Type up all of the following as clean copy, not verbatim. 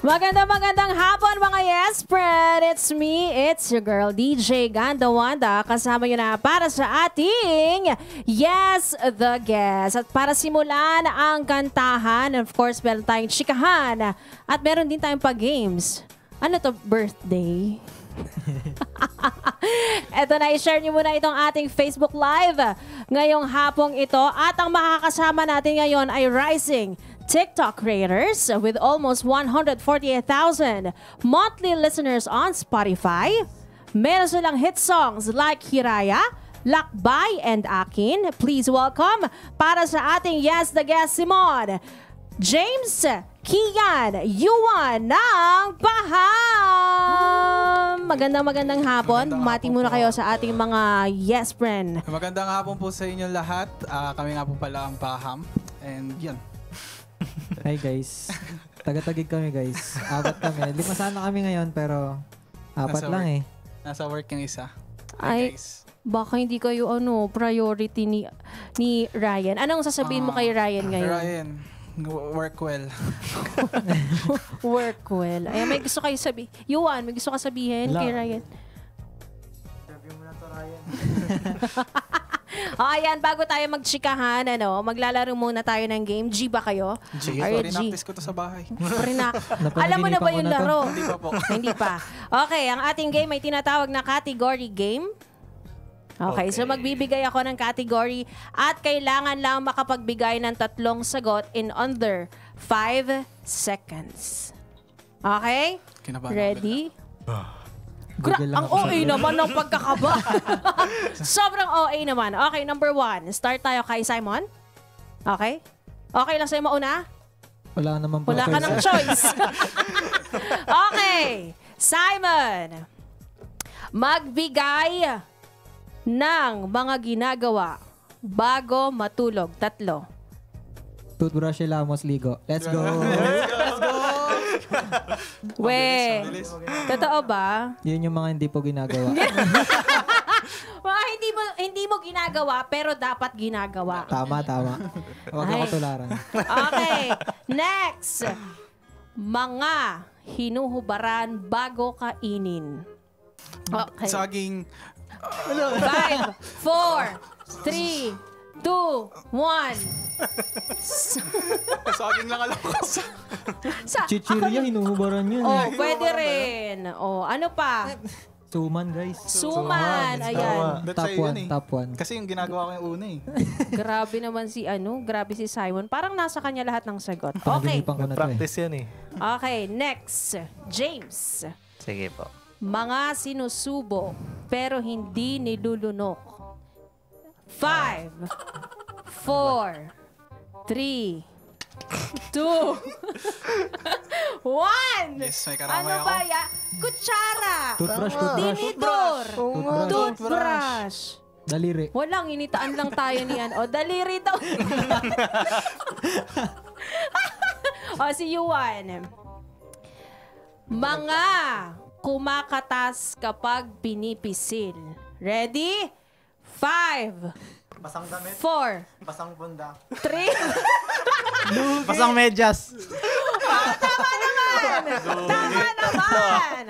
Magandang hapon mga yes friend. It's me, it's your girl DJ Ganda Wanda. Kasama nyo na para sa ating Yes the Guest. At para simulan ang kantahan, of course meron tayong chikahan. At meron din tayong pag-games. Ano to, birthday? Eto na, i-share nyo muna itong ating Facebook Live ngayong hapong ito. At ang makakasama natin ngayon ay Rising TikTok creators with almost 148,000 monthly listeners on Spotify. Meron silang hit songs like Hiraya, Lakbay, and Akin. Please welcome para sa ating Yes the Guest Simon, James, Kian, Yuan ng Paham. Magandang hapon. Mati muna kayo sa ating mga yes friend. Magandang hapon po sa inyo lahat. Kami nga po pala ang Paham. And yan. Hi guys. Taga-tagig kami guys. Apat kami. 5 sana kami ngayon pero apat lang eh. Nasa work yung isa. Ay, guys. Baka hindi kayo priority ni Ryan. Anong sasabihin mo kay Ryan ngayon? Ryan, work well. Work well. Ay, may gusto kayo sabihin. Yuan, may gusto ka sabihin kay Ryan? Interview mo na to, Ryan. Ayan, bago tayo magchikahan, maglalaro muna tayo ng game. G ba kayo? G. Rinaktis ko to sa bahay. Alam mo na ba yung laro? Hindi pa po. Hindi pa. Okay, ang ating game ay tinatawag na category game. Okay, so magbibigay ako ng category at kailangan lang makapagbigay ng 3 sagot in under 5 seconds. Okay? Ready? Ang OA naman ng pagkakaba. Sobrang OA naman. Okay, number 1. Start tayo kay Simon. Okay? Okay lang sa'yo mauna? Wala naman po. Wala ka ng choice. Okay. Simon. Magbigay ng mga ginagawa bago matulog. 3. Toothbrush, hilamos, ligo. Let's go! Let's go! Totoo ba? Yun yung mga hindi po ginagawa. Mga hindi mo ginagawa pero dapat ginagawa. Tama. Huwag ako tularan. Okay. Next. Mga hinuhubaran bago kainin. Okay. Saging. 5, 4, 3, 2, 1. Saging lang alam ko. Chichirya, hinuhubaran yun. Pwede rin. Ano pa? Suman, guys. Suman. Ayan. That's Top 1. Kasi yung ginagawa ko yung una eh. Grabe naman grabe si Simon. Parang nasa kanya lahat ng sagot. Okay. Panaginipan ko na to Practice yan eh. Okay, next. James. Sige po. Mga sinusubo pero hindi nilulunok. 5, 4, 3, 2, 1. Yes, may karamay Ano ako. ba yan? Kutsara. Toothbrush. Tinidor. Toothbrush. Daliri. Walang, initaan lang tayo niyan. Daliri daw. Si Yuan. Mga kumakatas kapag pinipisil. Ready? 5, Basang damit. 4, Basang bunda. 3. Basang medyas. Tama naman!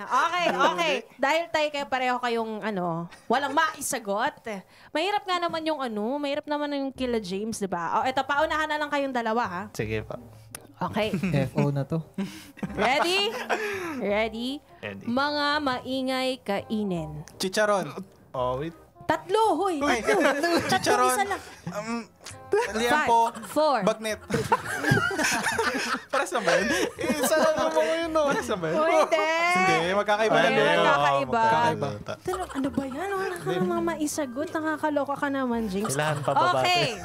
Okay. Dahil tayo pareho kayong walang maisagot. Mahirap nga naman mahirap naman yung kila James, di ba? Eto, paunahan na lang kayong dalawa, ha? Sige pa. Okay. FO na to. Ready? Ready. Mga maingay kainin. Chicharon. Oh, wait. 3, hoy. Ay, 3, chicharon. isa lang. Liampo. 5, 4. Bagnet. Paras naman. Isa lang naman ko yun, no? Paras naman. Hindi, magkakaiba na din. Magkakaiba. Magkakaiba. Ano ba yan? Wala ka namang maisagot. Nakakaloka ka naman, James. Kailangan pa babate. Okay.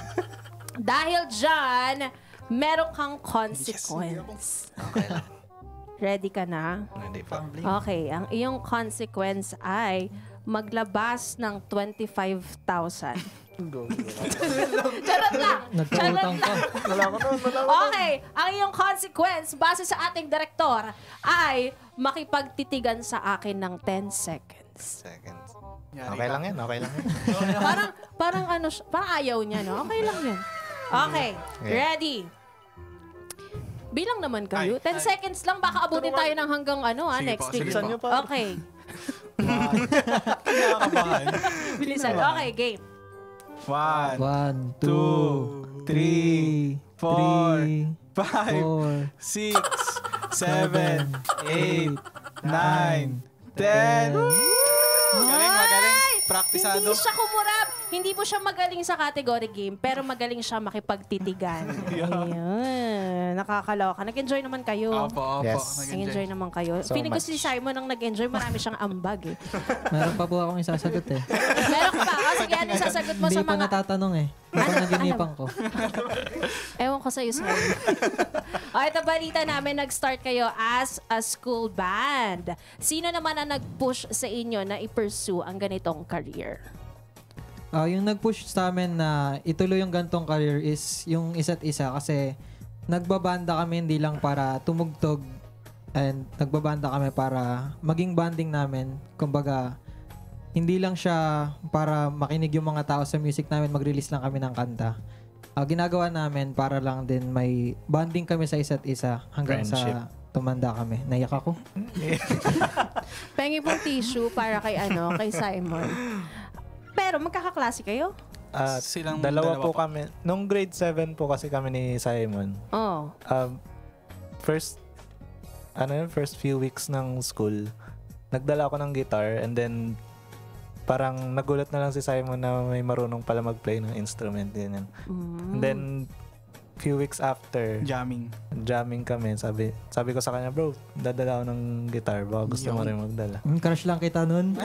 Dahil dyan, meron kang consequence. Okay lang. Ready ka na? Hindi pa. Okay. Ang iyong consequence ay maglabas ng 25,000. Charot lang. Nagkautang ka. Okay. Ang iyong consequence, base sa ating direktor, ay makipagtitigan sa akin ng 10 seconds. Okay lang yan. Parang ayaw niya, no? Okay lang yun. Okay. Ready? Bilang naman kayo. 10 seconds lang. Baka abutin tayo ng hanggang next week. Bilisan niyo pa. Okay. Kinakabahan. Bilisan. Okay, game. 1, 1, 2, 3, 4, 5, 4, 6, 7, 8, 9, 10. Magaling. Praktisado. Hindi siya kumurap. Hindi po siya magaling sa category game, pero magaling siya makipagtitigan. Ayun. Nakakaloka. Nag-enjoy naman kayo. Opo. Yes. Nag-enjoy naman kayo. So Feeling ko much. si Simon ang nag-enjoy. Marami siyang ambag eh. Meron pa po akong isasagot eh. Meron ka ba? Sige, ano sasagot mo Hindi sa pa mga... natatanong eh. Ito naginipan ko. Ewan ko sa'yo, Simon. Ito balita namin, nag-start kayo as a school band. Sino naman ang nag-push sa inyo na i-pursue ang ganitong career? Yung nag-push sa amin na ituloy yung gantong career is yung isa't isa kasi nagbabanda kami hindi lang para tumugtog and nagbabanda kami para maging banding namin. Kumbaga, hindi lang siya para makinig yung mga tao sa music namin, mag-release lang kami ng kanta. Ginagawa namin para lang din may banding kami sa isa't isa hanggang Friendship. sa tumanda kami. Naiyak ako. Pengi pong tissue para kay kay Simon. Pero magkakaklase kayo? Silang Dalawa dalawa po po. kami. Nung grade 7 po kasi kami ni Simon. Oh. First few weeks ng school, nagdala ako ng guitar and then parang nagulat na lang si Simon na may marunong pala mag-play ng instrument. Ganyan. And then, few weeks after, jamming kami. Sabi ko sa kanya, bro, dadala ako ng guitar. Baka gusto mo rin magdala. Crush lang kita nun.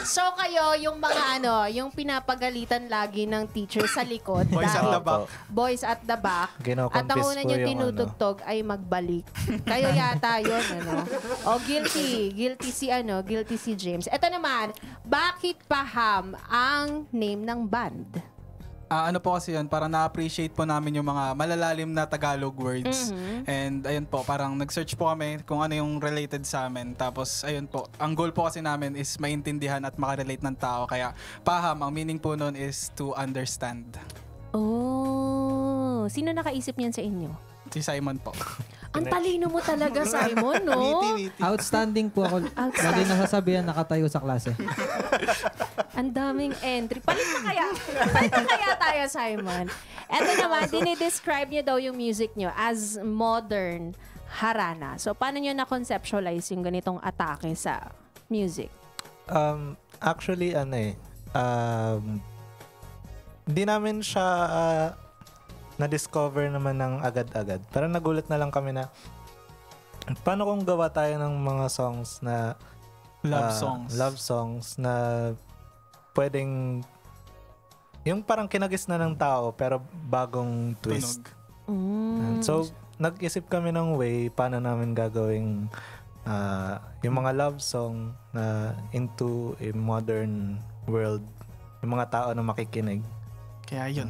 So kayo, yung mga yung pinapagalitan lagi ng teacher sa likod. Boys at the back. Boys at the back. At ang Kino-confess una ko nyo yung tinutugtog ay magbalik. Kayo yata yun, O guilty. Guilty si James. Ito naman, bakit paham ang name ng band? Ano po kasi yun, parang na-appreciate po namin yung mga malalalim na Tagalog words. And ayun po, parang nag-search po kami kung ano yung related sa amin. Tapos ayun po, ang goal po kasi namin is maintindihan at makarelate ng tao. Kaya paham, ang meaning po nun is to understand. Oh, sino nakaisip niyan sa inyo? Si Simon po. Ang talino mo talaga, Simon, no? Outstanding po ako. Lagi nasasabihan nakatayo sa klase. Ang daming entry. Palit na kaya tayo, Simon. Eto naman, dinidescribe niyo daw yung music niyo as modern harana. So, paano niyo na-conceptualize yung ganitong atake sa music? Actually, hindi namin siya na-discover naman ng agad-agad. Pero nagulat na lang kami na paano kung gawa tayo ng mga songs na love songs na pwedeng yung parang kinagis na ng tao pero bagong twist. So, nag-isip kami ng way paano namin gagawing yung mga love song na into a modern world. Yung mga tao na makikinig. Kaya yun.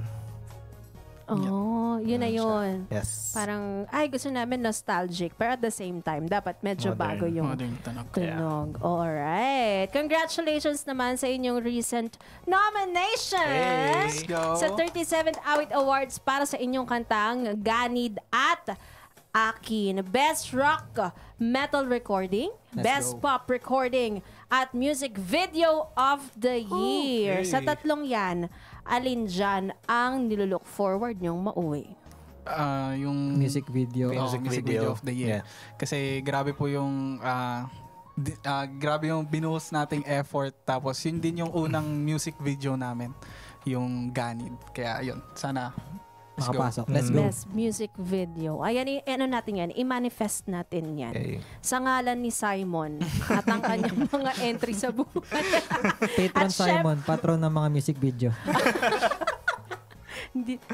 Oh, yun na yun. Yes. Parang, gusto namin nostalgic, pero at the same time, dapat medyo Modern. bago yung Modern tunog. tunog. Alright. Congratulations naman sa inyong recent nomination Let's go. sa 37th Awit Awards para sa inyong kantang Ganid at Akin. Best Rock Metal Recording, Best Pop Recording, at Music Video of the Year. Sa tatlong yan, alin dyan ang nilulook forward nyong mauwi? Yung Music video. music video of the year. Yeah. Kasi grabe po yung grabe yung binuhos nating effort. Tapos yun din yung unang music video namin, yung Ganid. Kaya yun, sana let's go. Makapasok. Let's go. Best music video. Ayan, natin yan. I-manifest natin yan. Okay. Sa ngalan ni Simon at ang kanyang mga entry sa buhay. Patron At syem- Simon, patron ng mga music video.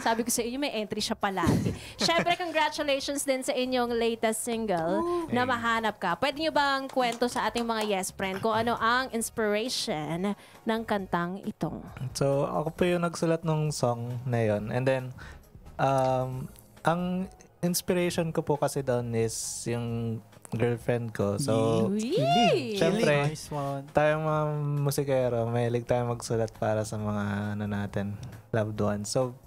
Sabi ko sa inyo, may entry siya palagi. Syempre, congratulations din sa inyong latest single na Mahanap Ka. Pwede nyo bang kwento sa ating mga yes friend kung ano ang inspiration ng kantang itong? So, ako po yung nagsulat ng song na yun. And then, ang inspiration ko po kasi doon is yung girlfriend ko. So, Uy! syempre, Nice one. tayong mga musikero, mahilig tayo magsulat para sa mga natin, loved ones. So,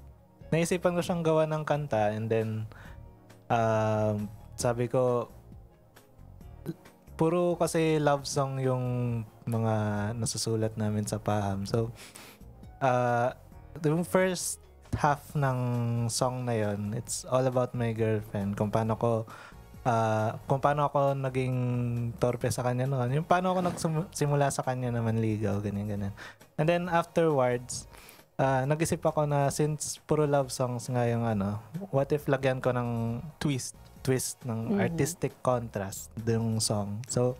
naisipan ko siyang gawa ng kanta and then sabi ko puro kasi love song yung mga nasusulat namin sa Paham. So yung first half ng song na yon, it's all about my girlfriend, kung paano ako naging torpe sa kanya noon, yung paano ako nagsimula sa kanya na manligaw, ganyan. And then afterwards, nag-isip ako na since puro love songs nga yung what if lagyan ko ng twist ng artistic contrast yung song. So,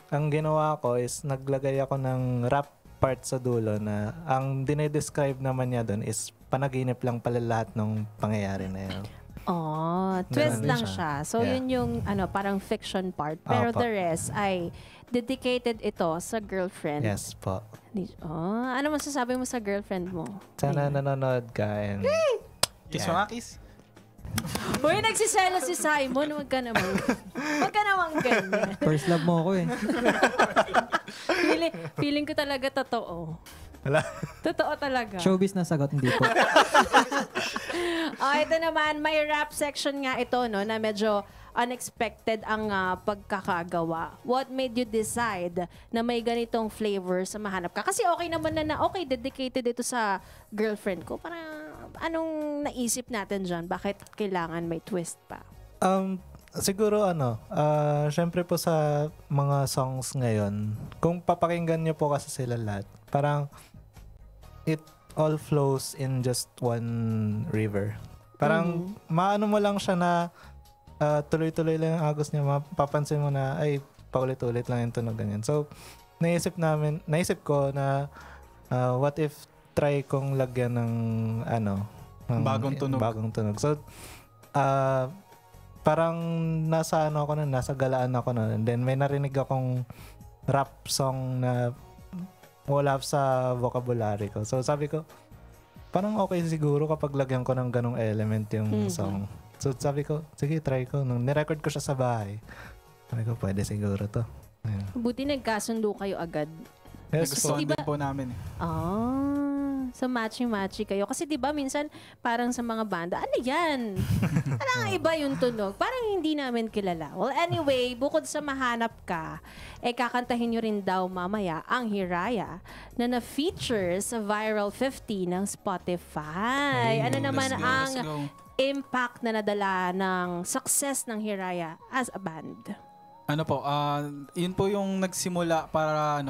ang ginawa ko is naglagay ako ng rap part sa dulo na ang dinedescribe naman niya doon is panaginip lang pala lahat ng pangyayari na yun. Oh, twist Ganun lang siya. So, Yeah. yun yung parang fiction part. Pero Opo. the rest ay dedicated ito sa girlfriend. Yes po. Oh, ano masasabi mo sa girlfriend mo? Sana nanonood ka and Kiss Yeah. mo nga, kiss. Uy, nagsiselo si Simon. Huwag ka naman ganyan. First love mo ako eh. Feeling ko talaga totoo. wala. Totoo talaga. Showbiz na sagot, hindi po. Ito naman, may rap section nga ito, no, na medyo unexpected ang pagkakagawa. What made you decide na may ganitong flavor sa Mahanap Ka? Kasi okay naman na okay, dedicated ito sa girlfriend ko. Parang anong naisip natin dyan? Bakit kailangan may twist pa? Siguro syempre po sa mga songs ngayon, kung papakinggan niyo po kasi sila lahat, parang it all flows in just one river. Parang maano mo lang siya na tuloy-tuloy lang ang agos niya, mapapansin mo na ay paulit-ulit lang yung tunog ganyan. So naisip ko na what if try kong lagyan ng Bagong tunog. So parang nasa galaan ako na. And then may narinig akong rap song na wala sa vocabulary ko. So sabi ko, parang okay siguro kapag lagyan ko ng ganong element yung song. So sabi ko, sige, try ko. Nung nirecord ko siya sa bahay, sabi ko, pwede siguro to. Ayun. Buti nagkasundo kayo agad. Yes, Nagustuhan Diba- din po namin. So matchy-matchy kayo. Kasi 'di ba minsan parang sa mga banda, ano 'yan? Parang iba yung tunog. Parang hindi namin kilala. Well, anyway, bukod sa Mahanap Ka, kakantahin nyo rin daw mamaya ang Hiraya na na-feature sa Viral 50 ng Spotify. Ano naman Let's ang go. impact na nadala ng success ng Hiraya as a band? Yun po yung nagsimula para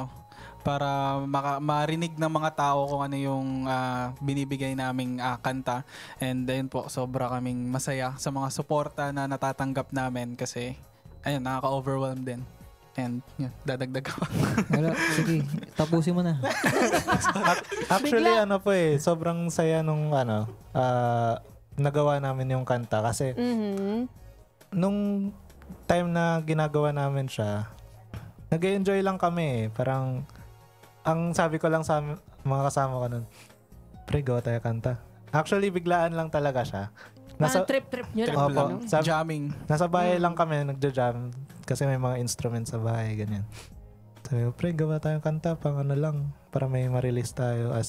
marinig ng mga tao kung ano yung binibigay naming kanta. And then po, sobra kaming masaya sa mga suporta na natatanggap namin kasi ayun, nakaka-overwhelm din. And yun, dadagdag ako. Wala, sige, tapusin mo na. Actually, sobrang saya nung nagawa namin yung kanta kasi nung time na ginagawa namin siya, nag-enjoy lang kami. Parang ang sabi ko lang sa mga kasama ko nun, pre, gawa tayo kanta. Actually, biglaan lang talaga siya. Parang trip-trip nyo lang. Opo, Jamming. nasa bahay lang kami, nagja-jam. Kasi may mga instruments sa bahay, ganyan. Sabi ko, pre, gawa tayong kanta, lang, para may ma-release tayo as,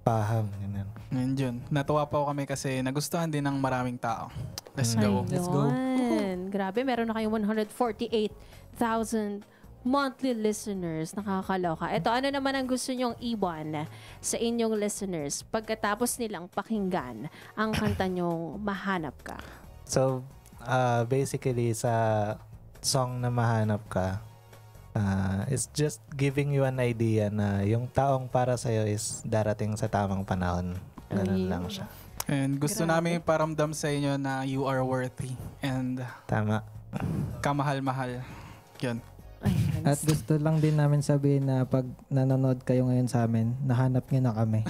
Paham, ganyan. Yun yun. Natuwa po kami kasi nagustuhan din ng maraming tao. Let's go. Let's go. Ayun. Grabe, meron na kayong 148,000 monthly listeners. Nakakaloka. Ito, ano naman ang gusto nyong iwan sa inyong listeners pagkatapos nilang pakinggan ang kanta nyong Mahanap Ka? So, basically, sa song na Mahanap Ka, it's just giving you an idea na yung taong para sa'yo is darating sa tamang panahon. Ganun lang siya. And gusto Grabe. namin iparamdam sa inyo na you are worthy and Tama. kamahal-mahal. Yun. Ayun. At gusto lang din namin sabihin na pag nanonood kayo ngayon sa amin, nahanap nyo na kami.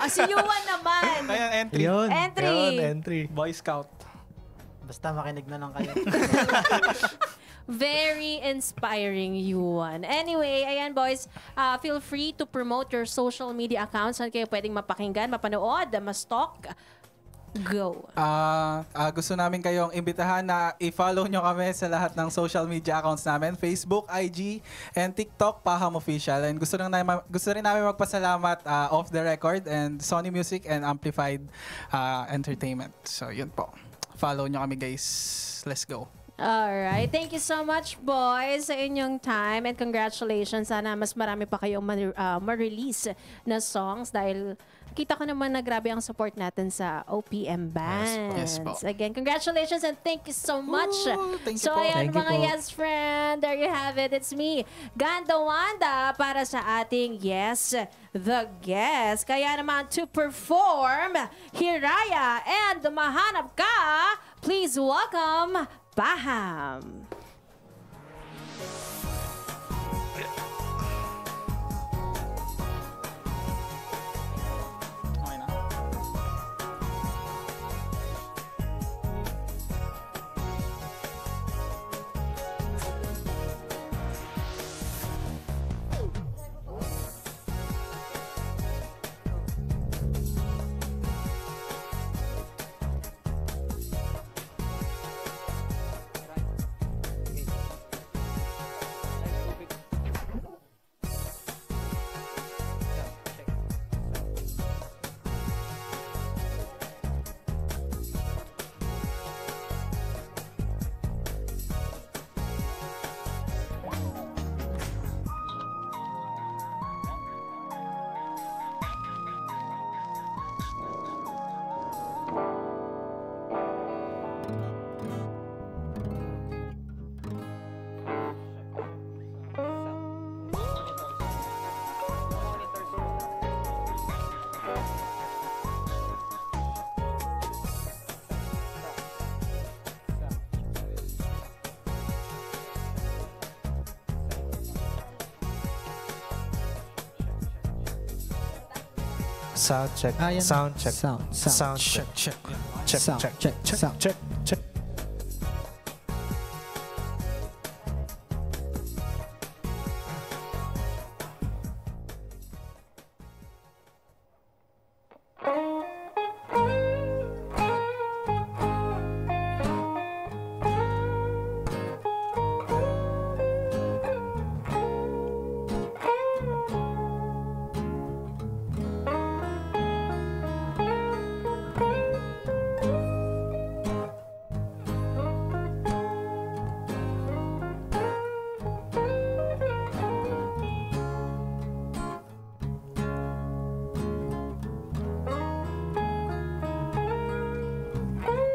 Si Yuan naman. Ayan, entry. Entry. Entry. Boy Scout. Basta makinig na lang kayo. Very inspiring, Yuan. Anyway, ayan boys, feel free to promote your social media accounts. Saan kayo pwedeng mapakinggan, mapanood, ma-stalk? Go. Gusto namin kayong imbitahan na i-follow nyo kami sa lahat ng social media accounts namin, Facebook, IG, and TikTok, Paham Official. And gusto rin namin magpasalamat off the record and Sony Music and Amplified Entertainment. So yun po. Follow nyo kami guys. Let's go. Alright. Thank you so much, boys, sa inyong time. And congratulations. Sana mas marami pa kayong ma-release na songs dahil kita ko naman na grabe ang support natin sa OPM Bands. Yes po. Again, congratulations and thank you so much. Thank you So, po. ayan Thank you mga po. yes friend. There you have it. It's me, Ganda Wanda, para sa ating Yes, the Guest. Kaya naman to perform, Hiraya and Mahanap Ka, please welcome Paham. Okay na. Sound check. Yan. Sound check. Sound check. Check. Check. Sound Check. check. Check. Sound. Check. Check.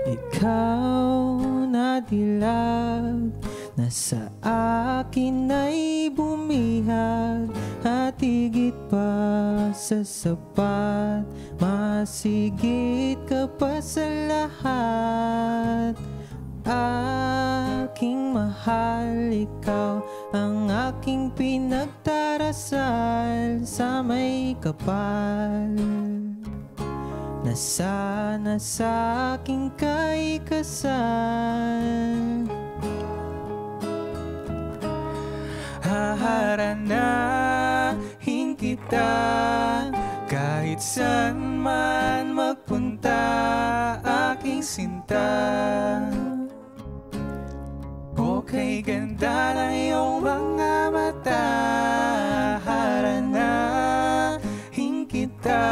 Ikaw na dilag na sa akin ay bumihag at higit pa sa sapat, masigit ka pa sa lahat. Aking mahal, ikaw ang aking pinagdarasal sa may kapal na sana sa aking kay kasal. Haharanahin kita kahit saan man magpunta, aking sinta. Okay, ganda na iyong mga mata. Haranahin kita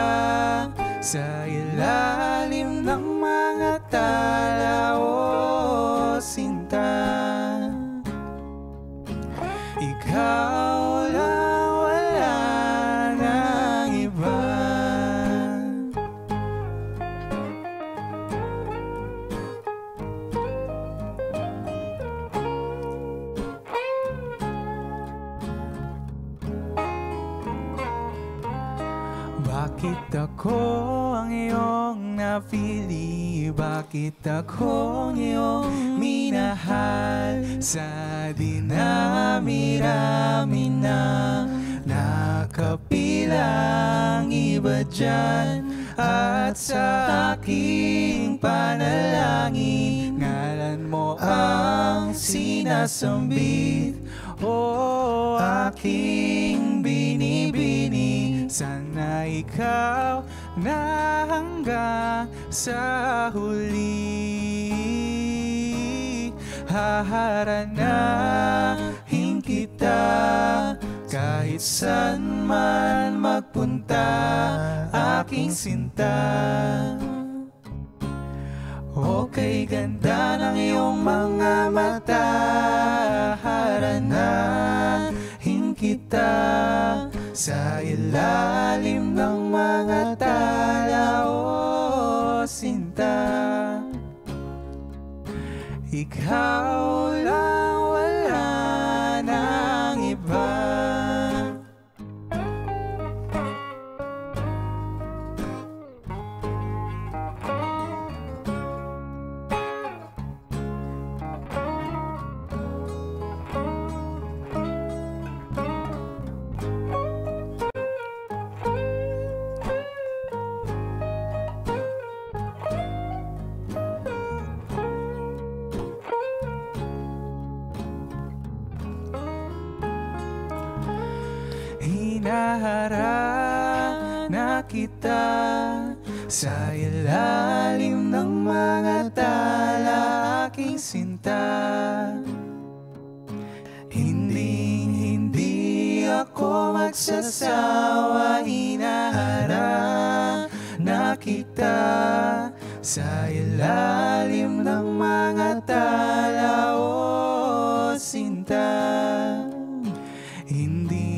sa ilalim ng mga tala, o sinta. Ikaw lang, wala nang iba. Bakit ako ang iyong napili? Bakit ako ang iyong minahal? Sa dinami-rami na nakapilang iba dyan, at sa aking panalangin ngalan mo ang sinasambit. O aking binibini, Sana ikaw na hanggang sa huli. Haharanahin kita kahit saan man magpunta, aking sinta. Okay, ganda ng iyong mga mata. Haranahin kita sa ilalim ng mga tala, o sinta. Ikaw lang, wala nang iba. Hinaharap na kita sa ilalim ng mga tala, aking sinta. Hindi ako magsasawa. Hinaharap na kita sa ilalim ng mga tala, o sinta. Hindi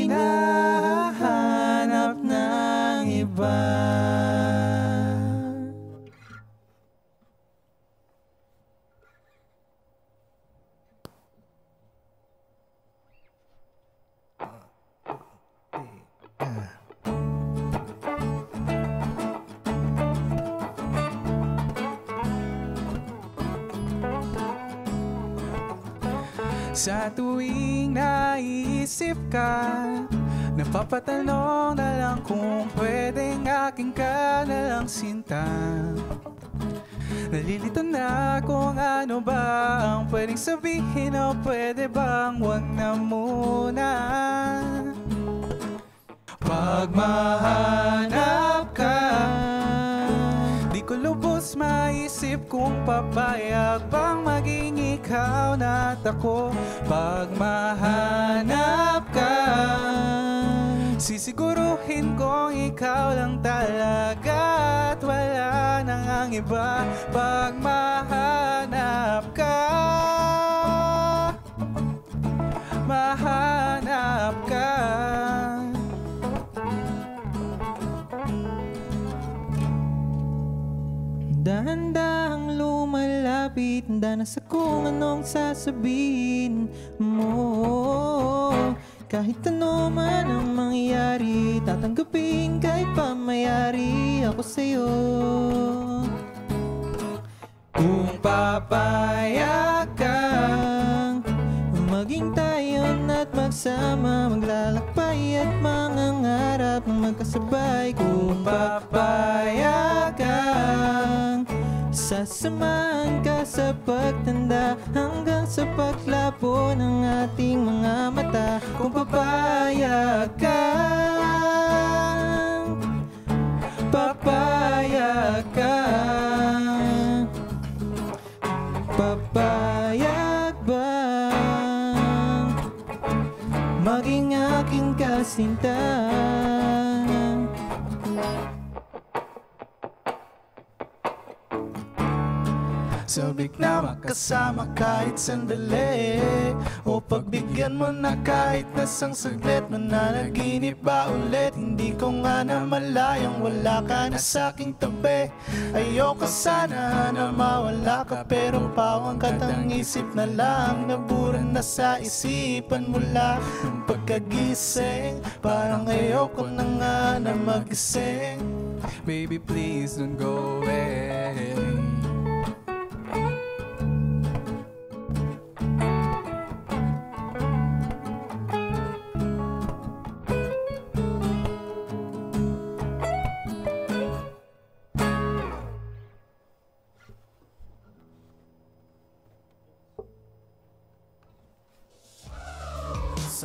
nahanap ng iba. Sa tuwing naisip ka, napapatanong na lang kung pwedeng aking ka na lang sinta. Nalilito na kung ano ba ang pwedeng sabihin, o pwede bang wag na muna. Pag mahanap ka, di ko lubos maisip kung papayag bang maging ikaw na at ako. Pag mahanap ka, sisiguruhin kong ikaw lang talaga at wala nang ang iba. Pag mahanap ka, mahanap ka. Dahan-dahang lumalapit, handa na sa kung anong sasabihin mo. Kahit ano man ang mangyari, tatanggapin kahit pa mayari ako sa'yo. Kung papayag kang maging tayo na't magsama, maglalakbay at mangangarap ng magkasabay. Kung papayag kang sasamahan ka sa pagtanda hanggang sa paglapo ng ating mga mata. Kung papayag kang, papayag kang, papayag bang maging aking kasinta? Sabik na makasama kahit sandali, o pagbigyan mo na kahit nasang saglit. Mananaginip ba ulit? Hindi ko nga na malayang wala ka na sa'king tabi. Ayoko sana na mawala ka, pero pawang katang isip na lang. Naburan na sa isipan mula ng pagkagising. Parang ayoko na nga na magising. Baby, please don't go away.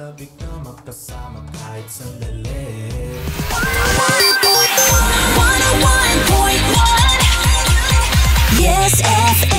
sabik na magkasama kahit sandali. 101.1 Yes FM.